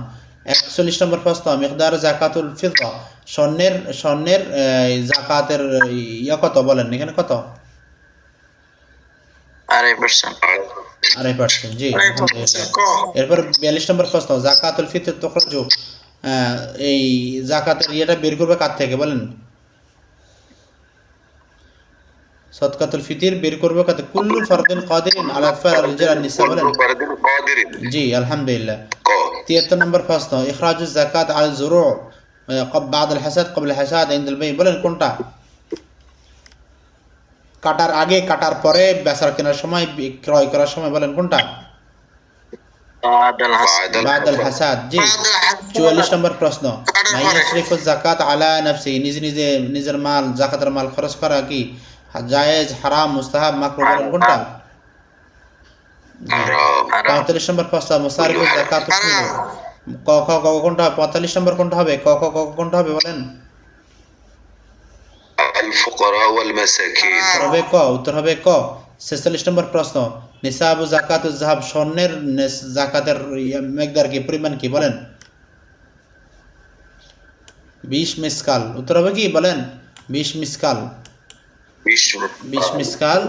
41 নম্বর প্রশ্ন, মিকদার যাকাতুল ফিদ্দা, স্বর্ণের যাকাতের ইয়া কত? বলেন এখানে কত? 2.5%। জি আলহামদুলিল্লাহ। ক এরপর 42 নম্বর প্রশ্ন, যাকাতুল ফিতর তুখরাজু, এই যাকাতের ইয়েটা বের করবে কার থেকে? বলেন সদকাতুল ফিতর বের করবে কাতে? কুল্লু ফারদিন কাদিরিন আলা ইতফাল আর রিজাল আর নিসা, বলেন فرد قادر জি আলহামদুলিল্লাহ। ক 73 নম্বর প্রশ্ন, ইখরাজুজ যাকাত আল যুরু বাদ আল হাসাদ ক্বাবলা হাসাদ ইনদাল বাই, বলেন কোনটা? কাটার আগে, কাটার পরে, বেচার কেনার সময়, ক্রয় করার সময়, বলেন কোনটা? বাদ আল হাসাদ। জি। 44 নম্বর প্রশ্ন, মাইয়াশরিফুজ যাকাত আলা নাফসি, নিজের মাল, যাকাতের মাল খরচ করা কি জায়েজ, হারাম, মুস্তাহাব, মাকরুহ, বলেন কোনটা? হারাম 45 নম্বর প্রশ্ন, মুসারিফুজ যাকাত ক খ গ কোনটা? 45 নম্বর কোনটা হবে? ক খ গ কোনটা হবে? বলেন الفقراء والمساكين উত্তর হবে ক। উত্তর হবে ক। 46 নম্বর প্রশ্ন, নিসাবু যাকাতুজ যাহাব, স্বর্ণের যাকাতের মিকদার কি, পরিমাণ কি? বলেন 20 মিসকাল। উত্তর হবে কি? বলেন 20 মিসকাল। 20 মিসকাল,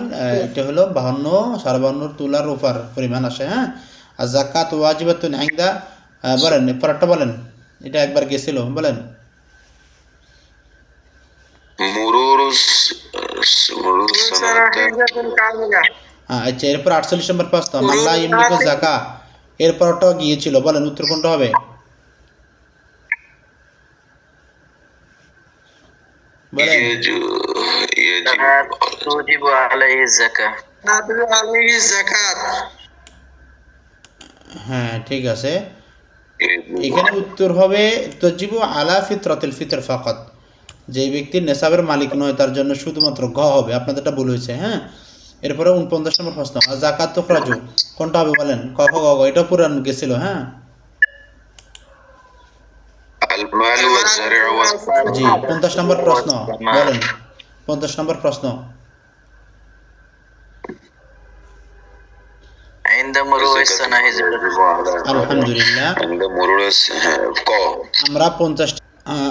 এটা হলো 52 তুলার উপর পরিমাণ আসে। হ্যাঁ, আর যাকাত ওয়াজিবাতুন ইনদা, বলেন পরেরটা বলেন, এটা একবার গেছিল, বলেন مرور السنوات আচ্ছা। এরপর 48 নম্বর প্রশ্ন, মাল্লা ইমলিকু যাকা, এরপরটাও গিয়েছিল, বলেন উত্তর কোনটা হবে? বলেন توجب عليه الزكاة আলাইহি যাকাত হ্যাঁ ঠিক আছে। এখানে উত্তর হবে তজিবু আলা ফিতরাতিল ফিতর ফাকাত, যে ব্যক্তির নেসাবের মালিক নয় তার জন্য শুধুমাত্র ঘ হবে। আপনাদেরটা ভুল হয়েছে। হ্যাঁ, এরপরে 49 নম্বর প্রশ্ন, যাকাত তুখরাজু, কোনটা হবে? বলেন ক খ গ, এটা পুরান গেছিল। হ্যাঁ المال والزرع জি। 50 নম্বর প্রশ্ন, বলেন 50 নম্বর প্রশ্ন, عند مرور السنة هجرة আলহামদুলিল্লাহ। عند مرور ক আমরা 50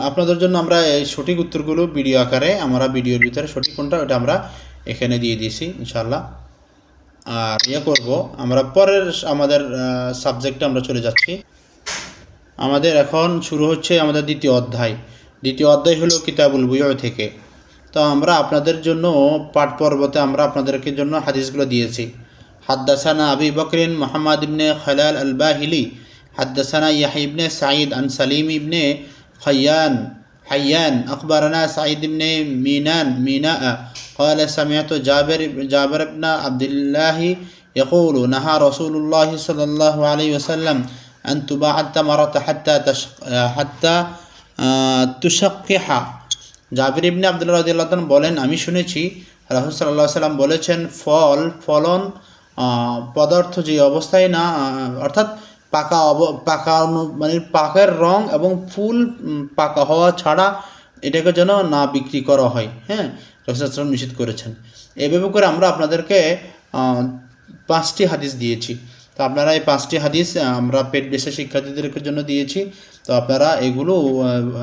আপনাদের জন্য আমরা এই সঠিক উত্তরগুলো ভিডিও আকারে, আমরা ভিডিওর ভিতরে সঠিক কোনটা ওটা আমরা এখানে দিয়ে দিয়েছি ইনশাআল্লাহ। আর ইয়ে করব, আমরা পরের আমাদের সাবজেক্টে আমরা চলে যাচ্ছি। আমাদের এখন শুরু হচ্ছে আমাদের দ্বিতীয় অধ্যায়। দ্বিতীয় অধ্যায় হলো কিতাবুল বুয়ু থেকে। তো আমরা আপনাদের জন্য পাঠ পর্বতে আমরা আপনাদেরকে জন্য হাদিসগুলো দিয়েছি। হাদ্দাসানা আবি বকরিন মুহাম্মদ ইবনে খালাল আল বাহিলি, হাদ্দাসানা ইয়াহইয়া ইবনে সাঈদ আন সালিম ইবনে حيان أخبرنا سعيد بن ميناء قال سمعت جابر بن عبد الله يقول نهى رسول الله صلى الله عليه وسلم أن تباع التمرة حتى তুশাক্কিহা। জাবির ইবনে আব্দুল্লাহ রাদিয়াল্লাহু তাআলা বলেন, আমি শুনেছি রাসূল সাল্লাল্লাহু আলাইহি সাল্লাম বলেছেন, ফলন পদার্থ যে অবস্থায় না, অর্থাৎ পাকা মানে পাকের রং এবং ফুল পাকা হওয়া ছাড়া এটাকে যেন না বিক্রি করা হয়। হ্যাঁ, রাসূল সাল্লাল্লাহু আলাইহি ওয়াসাল্লাম নিষেধ করেছেন। এভাবে করে আমরা আপনাদেরকে 5টি হাদিস দিয়েছি। তো আপনারা এই 5টি হাদিস আমরা পেট বেসে শিক্ষার্থীদের জন্য দিয়েছি। তো আপনারা এগুলো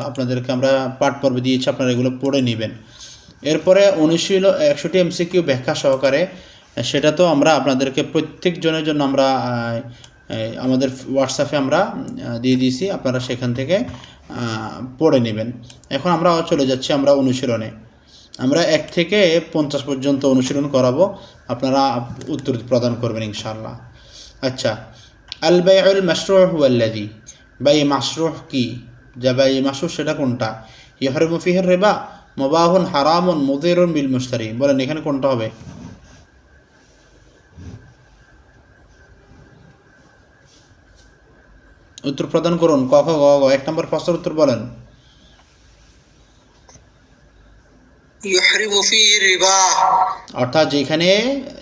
আপনাদেরকে আমরা পাঠ পর্বে দিয়েছি, আপনারা এগুলো পড়ে নেবেন। এরপরে 160 MCQ ব্যাখ্যা সহকারে, সেটা তো আমরা আপনাদেরকে প্রত্যেক জনের জন্য আমরা আমাদের হোয়াটসঅ্যাপে আমরা দিয়ে দিয়েছি, আপনারা সেখান থেকে পড়ে নেবেন। এখন আমরা চলে যাচ্ছি আমরা অনুশীলনে। আমরা 1 থেকে 50 পর্যন্ত অনুশীলন করাবো, আপনারা উত্তর প্রদান করবেন ইনশাআল্লাহ। আচ্ছা, আল বাইউল মাশরুহ হুয়াল্লাযী, বাই মাশরুহ কি, যা বাই মাশরুহ সেটা কোনটা? ইয়াহরিমু ফিহি রিবা, মুবাহুন, হারামুন, মুদিরুন বিল মুশতারি। বলেন এখানে কোনটা হবে? উত্তর প্রদান করুন। ক খ গ ঘ। 1 নম্বর প্রশ্নের উত্তর বলেন। ইউহরিমু ফিহি রিবা, অর্থাৎ যেখানে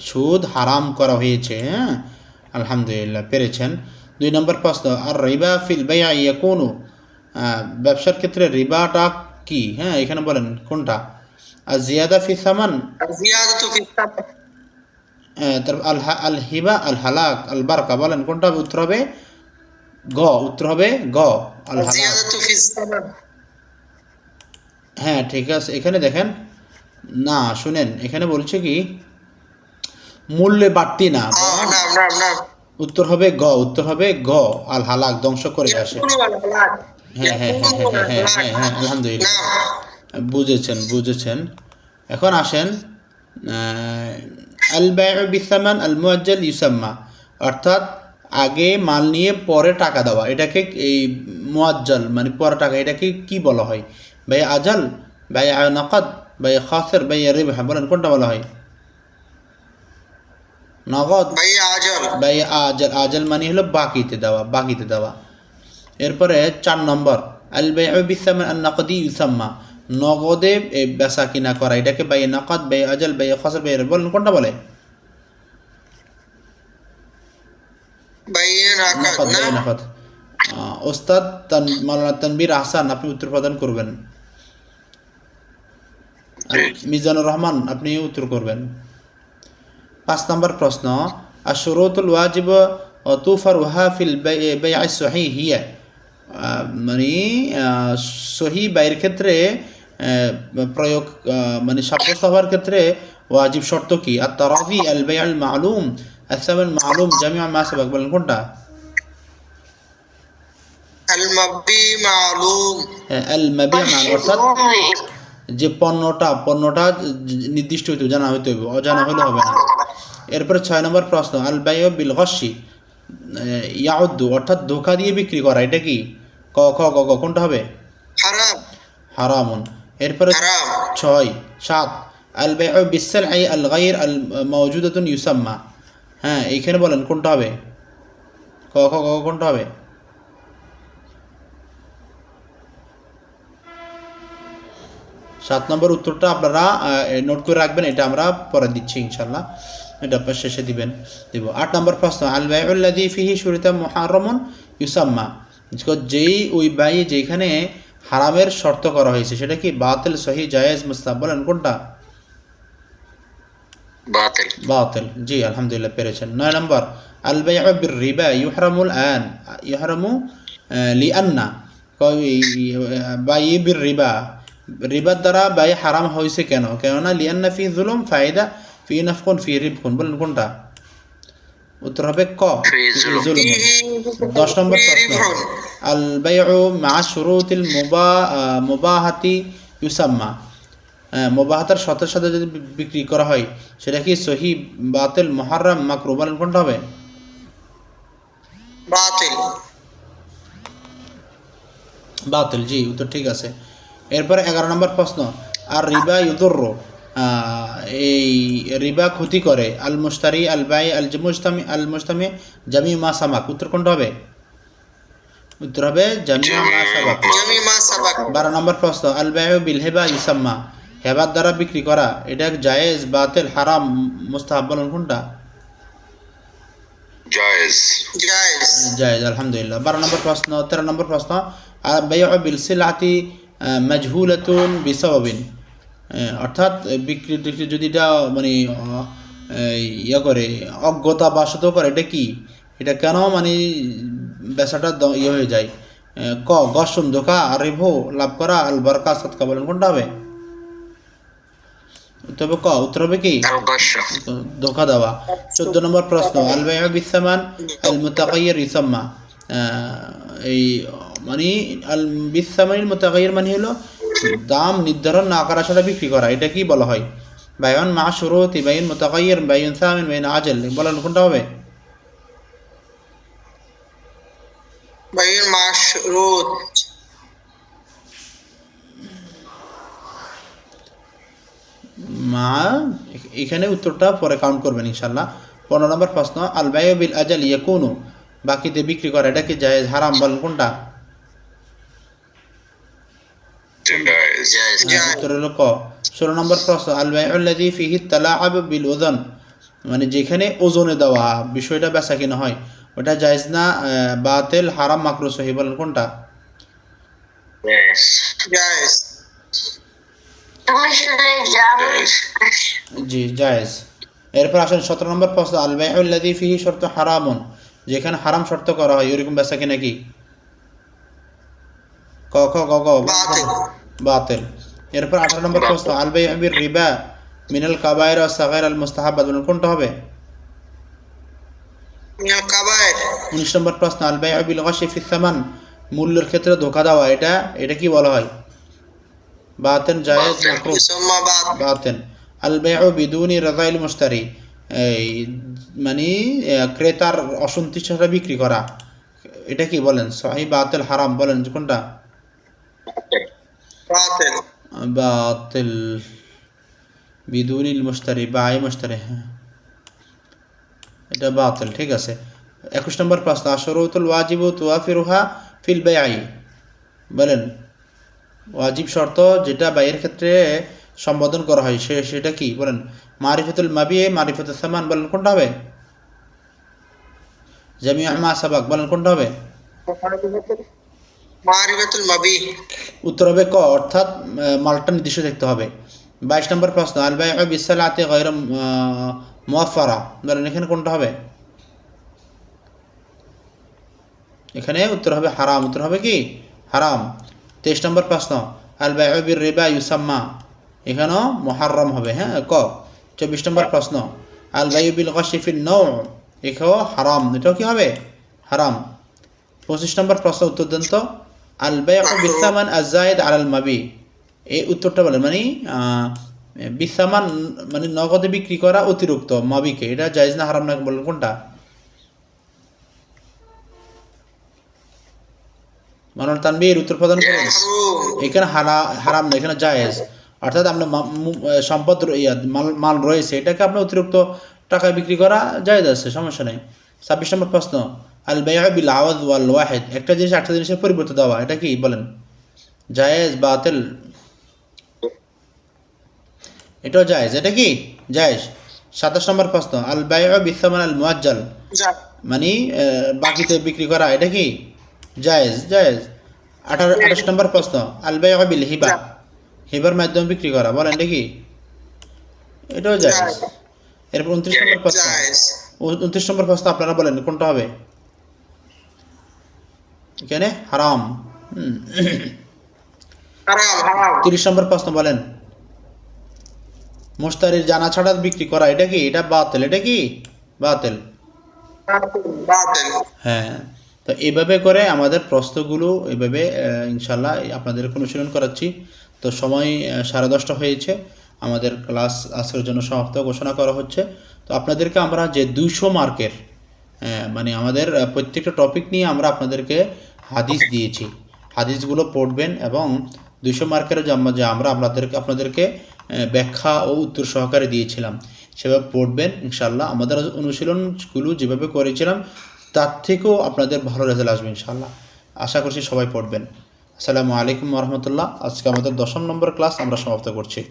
সুদ হারাম করা হয়েছে। হ্যাঁ, আলহামদুলিল্লাহ, পেরেছেন। 2 নম্বর প্রশ্ন, আর রিবা ফিল বাইআ ইয়াকুনু, ব্যবসার ক্ষেত্রে রিবাটা কি? হ্যাঁ, এখানে বলেন কোনটা? আর জিয়াদা ফি সামান, জিয়াদাতু ফি সামান, তারপর আল হিবা, আল হালাক, আল বারকা। বলেন কোনটা উত্তর হবে? গ। উত্তর হবে গ, আল হালাক। জিয়াদাতু ফি সামান। হ্যাঁ, ঠিক আছে। এখানে দেখেন না, শুনেন, এখানে বলছে কি মূল্যে বাড়তি না। না, উত্তর হবে গ। উত্তর হবে গ, আল হালাক, ধ্বংস করে আসে। হ্যাঁ হ্যাঁ হ্যাঁ হ্যাঁ হ্যাঁ হ্যাঁ হ্যাঁ, আলহামদুলিল্লাহ, বুঝেছেন। এখন আসেন, আল বাইউ বিসামান আল মুআজ্জাল ইউসাম্মা, অর্থাৎ আগে মাল নিয়ে পরে টাকা দেওয়া, এটাকে এই মুআজ্জাল মানে পরে টাকা, এটাকে কি বলা হয়? বাই আজাল, বাই নকদ, বাই খাসির, বাই রিবাহ। বলেন কোনটা বলা হয়? নগদ, বাই আজাল। আজাল মানে হলো বাকিতে দেওয়া। এরপরে 4 নম্বর, আল বাইউ বিসামান আন নকদি ইউসাম্মা, নগদে বেচা কিনা করা, এটাকে বাই নকদ, বাই আজাল, বাই খাসির, বাই রিবাহ। বলেন কোনটা বলে? নকদ। ওস্তাদ মাওলানা তানবীর আহসান, আপনি উত্তর প্রদান করবেন। মিজানুর রহমান, আপনি উত্তর করবেন। 5 নম্বর প্রশ্ন, আশ-শুরুতুল ওয়াজিব ওয়া তুফারুহা ফিল বাই'i সহিহ হিয়া, মানে সহি বাইয়ের ক্ষেত্রে প্রয়োগ মানে সাব্যস্ত হওয়ার ক্ষেত্রে ওয়াজিব শর্ত কি? আত-তারাফি, আল বাই'উল মা'লুম, আস-সামান মা'লুম, জামি'উ মা সাবাক। বলেন কোনটা? আল মাবি মা'লুম। আল মাবি মা'লুম, অর্থাৎ যে পণ্যটা নির্দিষ্ট হইতে জানা হইতে হবে, অজানা হলে হবে না। এরপরে 6 নম্বর প্রশ্ন, আল বাইউ বিল গশি ইয়াউদ্দু, অর্থাৎ ধোঁকা দিয়ে বিক্রি করা, এটা কি? ক খ গ ঘ। কোনটা হবে? হারাম, হারামুন। এরপরে 7 আল বাইউ বিসসাল'i আল গায়র আল মাওজুদাতুন ইউসাম্মা। হ্যাঁ, এইখানে বলেন কোনটা হবে? ক খ গ ঘ। কোনটা হবে? 7 নম্বর উত্তরটা আপনারা নোট করে রাখবেন, এটা আমরা পরে দিচ্ছি ইনশাআল্লাহ, এটা আপনার শেষে দিব। 8 নম্বর প্রশ্ন, আল বাইউল লাযী ফিহি শুরিতা মুহাররামুন ইউসাম্মা, যেই ওই বাই যেখানে হারামের শর্ত করা হয়েছে সেটা কি? বাতিল, সহিহ, জায়েজ, মুস্তাহাব। বলেন কোনটা? বাতিল। জি, আলহামদুলিল্লাহ, পেরেছেন। 9 নম্বর, আল বাইউ বির রিবা ইহরামু লিআন্না, বাই বির রিবার দ্বারা বাই হারাম হয়েছে কেন? কেননা লিআন্না ফি যুলুম ফায়দা ফি নাফকুন ফি রিবকুন। বলেন কোনটা? উত্তর হবে ক, ফি যুলুম। 10 নম্বর প্রশ্ন, আল বাইউ মা শুরুতিল মুবাহাতি ইউসাম্মা, মুবাহাতার শর্তের সাথে যদি বিক্রি করা হয় সেটা কি সহিহ, বাতিল, মুহাররাম, মাকরুহ? বলেন কোনটা হবে? বাতিল। জি, উত্তর ঠিক আছে। এরপরে 11 নম্বর প্রশ্ন, আর রিবা ইউদুররু, এই রিবা ক্ষতি করে, আল মুশতারি, আল বাই, আল মুজতামি জামিউ মা সামাক। উত্তর কোনটা হবে? উত্তর হবে জামিউ মা সাবাক। জামি মা সাবাক। 12 নম্বর প্রশ্ন আল বাইউ বিল হিবা ইউসাম্মা, হেবার দ্বারা বিক্রি করা এটা জায়েজ, বাতিল, হারাম, মুস্তাহাব বলেন কোনটা? جائز জায়েজ। জায়েজ, আলহামদুলিল্লাহ। 12 নম্বর প্রশ্ন 13 নম্বর প্রশ্ন আল বাইউ বিল সিলআতি মাজহুলাতুন বিসাবাবিন, অর্থাৎ বিক্রি যদি এটা মানে ইয়া করে অজ্ঞতা বাসত করে, এটা কি, এটা কেন মানে বেচাটা ইয়ে হয়ে যায়? ক গসম, ধোকা, রিভো, লাভ করা, আল বারকা, সদকা বলেন কোনটা হবে? তবে ক উত্তর হবে কি? الغش ধোকা দেওয়া। 14 নম্বর প্রশ্ন আল বাইউ বিসামান আল মুতাগায়্যির ইসাম্মা, এই মানে আল বিসামানিল মুতাগায়্যির মানে হলো দাম নির্ধারণ না করা ছাড়া বিক্রি করা, এটা কি বলা হয়? বাইউন মা শুরুতি, বাইউন মুতাগায়্যির, বাইউন সামিন, বাইউন আজল, বলেন কোনটা হবে? বাইউল মাশরুত। মা, এখানে উত্তরটা পরে কাউন্ট করবেন ইনশাল্লাহ। 15 নম্বর প্রশ্ন আল বাইউ বিল আজাল ইয়াকুনু, বাকিতে বিক্রি করা এটা কি জায়েজ, হারাম, বলেন কোনটা? جائز جائز উত্তর হলো ক। 16 নম্বর প্রশ্ন আল বাইউ আল্লাযী ফিহি তালাআব বিল ওজন, মানে যেখানে ওজনে দেওয়া বিষয়টা বেচা কিনা হয়, ওটা জায়েজ না, বাতিল, হারাম, মাকরুহ, সহিহ, বলেন কোনটা? جائز জায়েজ। جائز জি জায়েজ। এরপর আসেন 17 নম্বর প্রশ্ন আল বাইউ আল্লাযী ফিহি শর্ত হারামুন, যেখানে হারাম শর্ত করা হয় এরকম বেচা কিনা কি? ক খ গ গ বাতিল। বাতিল। এরপর 18 নম্বর প্রশ্ন আল বাইউ বির রিবা মিনাল কাবায়ের ওয়া সাগায়ের আল মুস্তাহাব্বাত, বলেন কোনটা হবে? মিনাল কাবায়ের। 19 নম্বর প্রশ্ন আল বাইউ বিল গাশি ফি সামান, মূল্যের ক্ষেত্রে ধোঁকা দেওয়া এটা কি বলা হয়? বাতিল, জায়েজ, মাকরুহ? ইউসাম্মা বাতিল। আল বাইউ বিদুনি রাযাইল মুশতারি, এই মানে ক্রেতার অসন্তুষ্ট ছাড়া বিক্রি করা, এটা কি বলেন? সহিহ, বাতিল, হারাম, বলেন কোনটা? বাতিল। বাতিল। বিদুনিল মুশতারি, বাই মুশতারি, হ্যাঁ এটা বাতিল, ঠিক আছে। 21 নম্বর প্রশ্ন আশরুতুল ওয়াজিবু তুওয়াফিরুহা ফিল বাই'i, বলেন ওয়াজিব শর্ত যেটা বাইয়ের ক্ষেত্রে সম্বোধন করা হয় সেটা কি? বলেন মারিফাতুল মাবি, মারিফাতুল সামান, বলেন কোনটা হবে? জামিউ মা সাবাক, বলেন কোনটা হবে? মারিফাতুল মাবি। উত্তর হবে ক, অর্থাৎ মালটা নির্দিষ্ট দেখতে হবে। 22 নম্বর প্রশ্ন আল বাইউ বিসসালাতি গায়র মুআফফারা, বলেন এখানে কোনটা হবে? এখানে উত্তর হবে হারাম, উত্তর হবে কি? হারাম। 23 নম্বর প্রশ্ন আল বাইউ বির রিবা ইউসাম্মা, এখানেও মুহাররম হবে, হ্যাঁ ক। 24 নম্বর প্রশ্ন আল বাইউ বিল গাশি ফিন নাও, এখানেও হারাম, এটাও কি হবে? হারাম। 25 নম্বর প্রশ্ন উত্তর দেন তো আল বাইউ বিসামান আযায়েদ আলাল মাবি, এই উত্তরটা বলেন মানে বিসামান মানে নগদে বিক্রি করা অতিরিক্ত মাবিকে, এটা জায়েজ না হারাম না, বলেন কোনটা? মানল তানবীর উত্তর প্রদান করুন। এখানে হারাম না, এখানে জায়েজ, অর্থাৎ আপনার সম্পদ মাল রয়েছে, এটাকে আপনার অতিরিক্ত টাকায় বিক্রি করা জায়েজ আছে, সমস্যা নেই। 26 নম্বর প্রশ্ন আল বাইউ বিল আওয়াজ ওয়াল ওয়াহিদ, একটা জিনিস একটা জিনিসের পরিবর্তে দেওয়া, এটা কি বলেন? জায়েজ, বাতিল? এটাও জায়েজ, এটা কি জায়েজ। 27 নম্বর প্রশ্ন আল বাইউ বিসামান আল মুআজ্জাল, মানে বাকিতে বিক্রি করা, এটা কি জায়েজ? জায়েজ। 28 নম্বর প্রশ্ন আল বাইউ বিল হিবা, হিবার মাধ্যমে বিক্রি করা, বলেন এটা কি? এটাও জায়েজ। এরপর 29 নম্বর প্রশ্ন 29 নম্বর প্রশ্ন আপনারা বলেন কোনটা হবে? এখানে হারাম। 30 নম্বর প্রশ্ন বলেন মুশতারির জানা ছাড়া বিক্রি করা, এটা কি? এটা বাতিল, এটা কি বাতিল? হ্যাঁ, তো এইভাবে করে আমাদের প্রশ্নগুলো এইভাবে ইনশাল্লাহ আপনাদের অনুশীলন করাচ্ছি। তো সময় 10:30 হয়েছে, আমাদের ক্লাস আজকের জন্য সমাপ্ত ঘোষণা করা হচ্ছে। তো আপনাদেরকে আমরা যে 200 মার্কের মানে আমাদের প্রত্যেকটা টপিক নিয়ে আমরা আপনাদেরকে হাদিস দিয়েছি, হাদিসগুলো পড়বেন এবং 200 মার্কের যে আমরা আপনাদেরকে ব্যাখ্যা ও উত্তর সহকারে দিয়েছিলাম সেভাবে পড়বেন ইনশাল্লাহ। আমাদের অনুশীলনগুলো যেভাবে করেছিলাম তার থেকেও আপনাদের ভালো রেজাল্ট আসবে ইনশাল্লাহ। আশা করছি সবাই পড়বেন। আসসালামু আলাইকুম ওয়া রাহমাতুল্লাহ। আজকে আমাদের 10 নম্বর ক্লাস আমরা সমাপ্ত করছি।